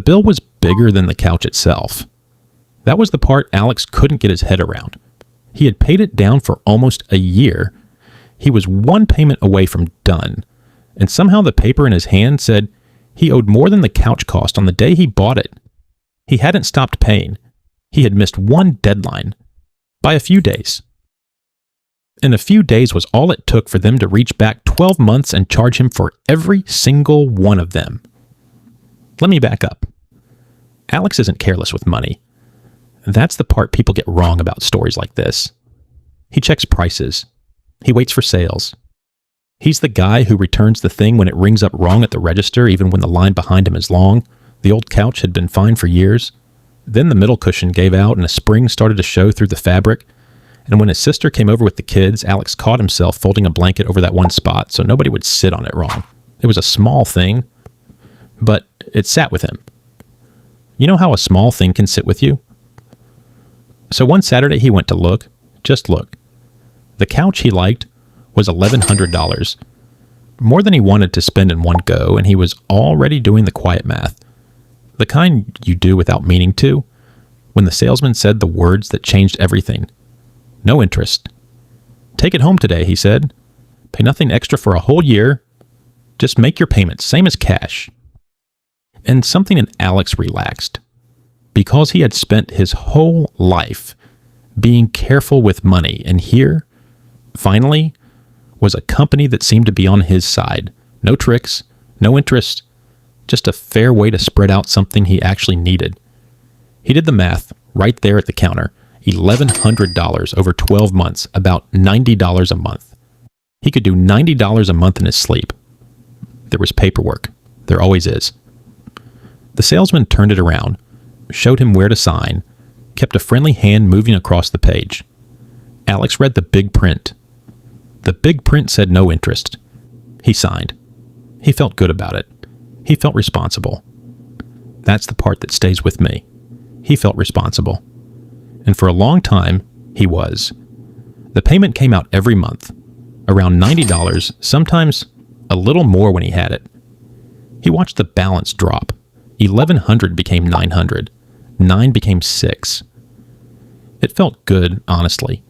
bill was bigger than the couch itself. That was the part Alex couldn't get his head around. He had paid it down for almost a year. He was one payment away from done, and somehow the paper in his hand said he owed more than the couch cost on the day he bought it. He hadn't stopped paying. He had missed one deadline by a few days. And a few days was all it took for them to reach back 12 months and charge him for every single one of them. Let me back up. Alex isn't careless with money. That's the part people get wrong about stories like this. He checks prices. He waits for sales. He's the guy who returns the thing when it rings up wrong at the register, even when the line behind him is long. The old couch had been fine for years. Then the middle cushion gave out and a spring started to show through the fabric. And when his sister came over with the kids, Alex caught himself folding a blanket over that one spot so nobody would sit on it wrong. It was a small thing, but it sat with him. You know how a small thing can sit with you? So one Saturday he went to look, just look. The couch he liked was $1,100, more than he wanted to spend in one go, and he was already doing the quiet math, the kind you do without meaning to, when the salesman said the words that changed everything. No interest. Take it home today, he said. Pay nothing extra for a whole year. Just make your payments, same as cash. And something in Alex relaxed. Because he had spent his whole life being careful with money, and here, finally, was a company that seemed to be on his side. No tricks, no interest, just a fair way to spread out something he actually needed. He did the math right there at the counter. $1,100 over 12 months, about $90 a month. He could do $90 a month in his sleep. There was paperwork. There always is. The salesman turned it around, showed him where to sign, kept a friendly hand moving across the page. Alex read the big print. The big print said no interest. He signed. He felt good about it. He felt responsible. That's the part that stays with me. He felt responsible. And for a long time, he was. The payment came out every month, around $90, sometimes a little more when he had it. He watched the balance drop. $1,100 became $900. $9 became $6. It felt good, honestly.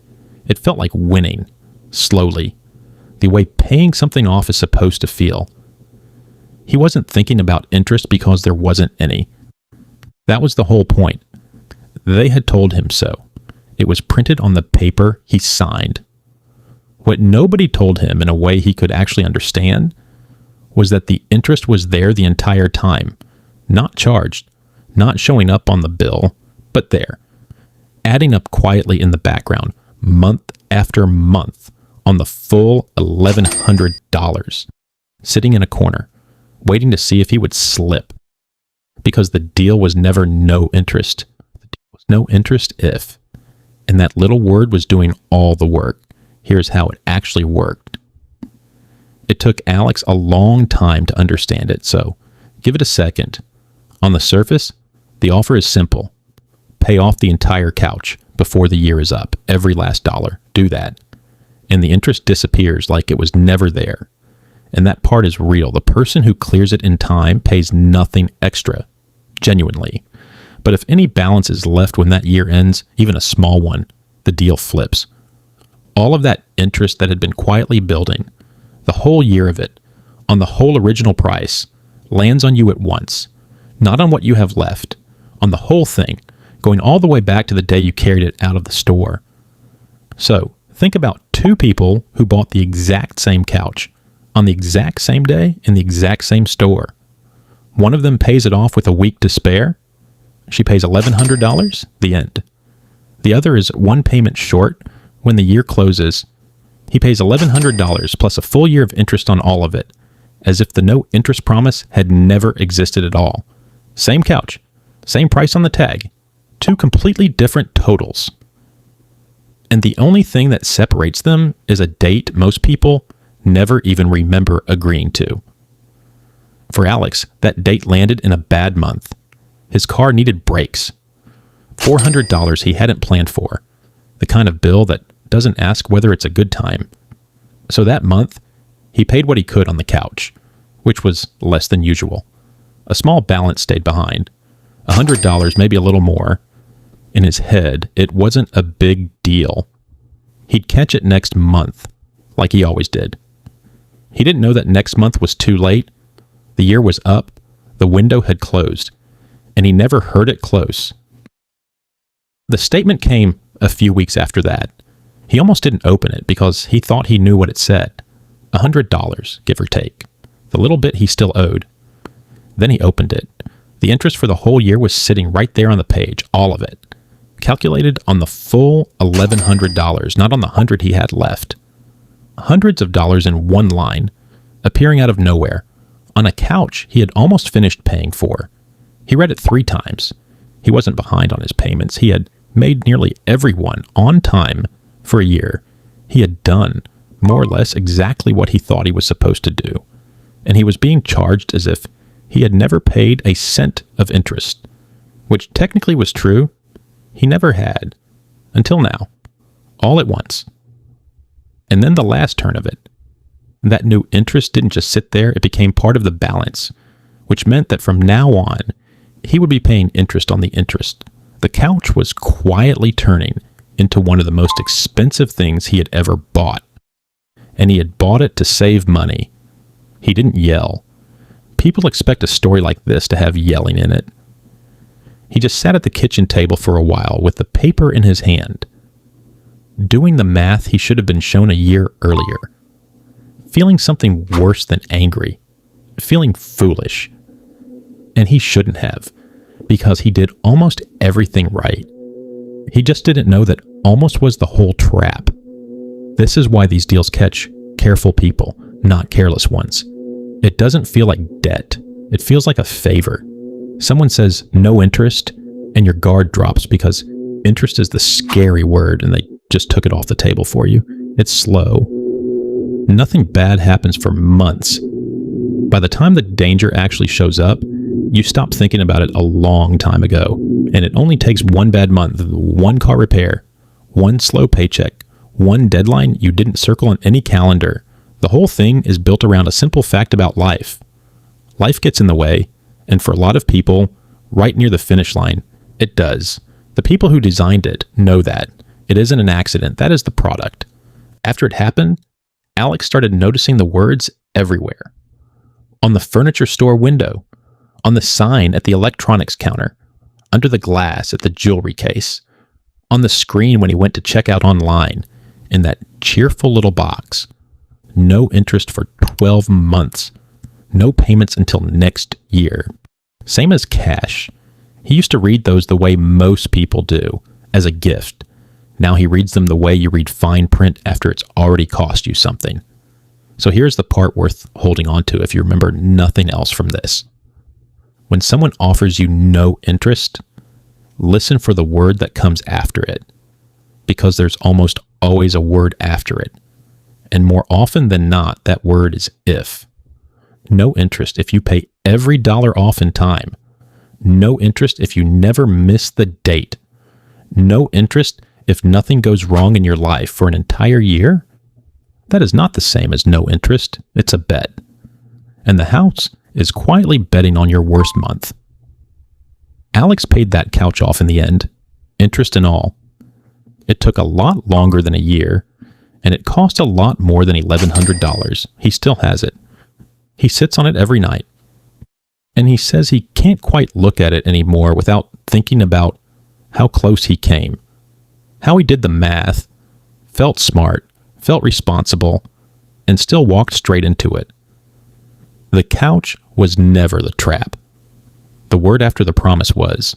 It felt like winning, slowly, the way paying something off is supposed to feel. He wasn't thinking about interest because there wasn't any. That was the whole point. They had told him so. It was printed on the paper he signed. What nobody told him in a way he could actually understand was that the interest was there the entire time, not charged, not showing up on the bill, but there, adding up quietly in the background, month after month, on the full $1,100, sitting in a corner, waiting to see if he would slip, because the deal was never no interest. The deal was no interest if, and that little word was doing all the work. Here's how it actually worked. It took Alex a long time to understand it, so give it a second. On the surface, the offer is simple. Pay off the entire couch before the year is up, every last dollar. Do that. And the interest disappears like it was never there. And that part is real. The person who clears it in time pays nothing extra, genuinely. But if any balance is left when that year ends, even a small one, the deal flips. All of that interest that had been quietly building, the whole year of it, on the whole original price, lands on you at once. Not on what you have left, on the whole thing, going all the way back to the day you carried it out of the store. So, think about two people who bought the exact same couch, on the exact same day, in the exact same store. One of them pays it off with a week to spare. She pays $1,100, the end. The other is one payment short when the year closes. He pays $1,100 plus a full year of interest on all of it, as if the no interest promise had never existed at all. Same couch, same price on the tag, two completely different totals. And the only thing that separates them is a date most people never even remember agreeing to. For Alex, that date landed in a bad month. His car needed brakes. $400 he hadn't planned for. The kind of bill that doesn't ask whether it's a good time. So that month, he paid what he could on the couch, which was less than usual. A small balance stayed behind, $100, maybe a little more. In his head, it wasn't a big deal. He'd catch it next month, like he always did. He didn't know that next month was too late. The year was up, the window had closed, and he never heard it close. The statement came a few weeks after that. He almost didn't open it because he thought he knew what it said. $100, give or take. The little bit he still owed. Then he opened it. The interest for the whole year was sitting right there on the page, all of it. Calculated on the full $1,100, not on the $100 he had left. Hundreds of dollars in one line, appearing out of nowhere, on a couch he had almost finished paying for. He read it 3 times. He wasn't behind on his payments. He had made nearly everyone on time for a year. He had done more or less exactly what he thought he was supposed to do, and he was being charged as if he had never paid a cent of interest, which technically was true. He never had, until now, all at once. And then the last turn of it, that new interest didn't just sit there, it became part of the balance, which meant that from now on, he would be paying interest on the interest. The couch was quietly turning into one of the most expensive things he had ever bought. And he had bought it to save money. He didn't yell. People expect a story like this to have yelling in it. He just sat at the kitchen table for a while with the paper in his hand, doing the math he should have been shown a year earlier, feeling something worse than angry, feeling foolish. And he shouldn't have, because he did almost everything right. He just didn't know that almost was the whole trap. This is why these deals catch careful people, not careless ones. It doesn't feel like debt. It feels like a favor. Someone says no interest, and your guard drops because interest is the scary word, and they just took it off the table for you. It's slow. Nothing bad happens for months. By the time the danger actually shows up, you stop thinking about it a long time ago, and it only takes one bad month, one car repair, one slow paycheck, one deadline you didn't circle on any calendar. The whole thing is built around a simple fact about life. Life gets in the way, and for a lot of people, right near the finish line, it does. The people who designed it know that. It isn't an accident. That is the product. After it happened, Alex started noticing the words everywhere. On the furniture store window, on the sign at the electronics counter, under the glass at the jewelry case, on the screen when he went to check out online, in that cheerful little box. No interest for 12 months. No payments until next year. Same as cash. He used to read those the way most people do, as a gift. Now he reads them the way you read fine print after it's already cost you something. So here's the part worth holding on to if you remember nothing else from this. When someone offers you no interest, listen for the word that comes after it, because there's almost always a word after it. And more often than not, that word is if. No interest if you pay every dollar off in time. No interest if you never miss the date. No interest if nothing goes wrong in your life for an entire year. That is not the same as no interest. It's a bet. And the house is quietly betting on your worst month. Alex paid that couch off in the end, interest and all. It took a lot longer than a year, and it cost a lot more than $1,100. He still has it. He sits on it every night. And he says he can't quite look at it anymore without thinking about how close he came, how he did the math, felt smart, felt responsible, and still walked straight into it. The couch was never the trap. The word after the promise was,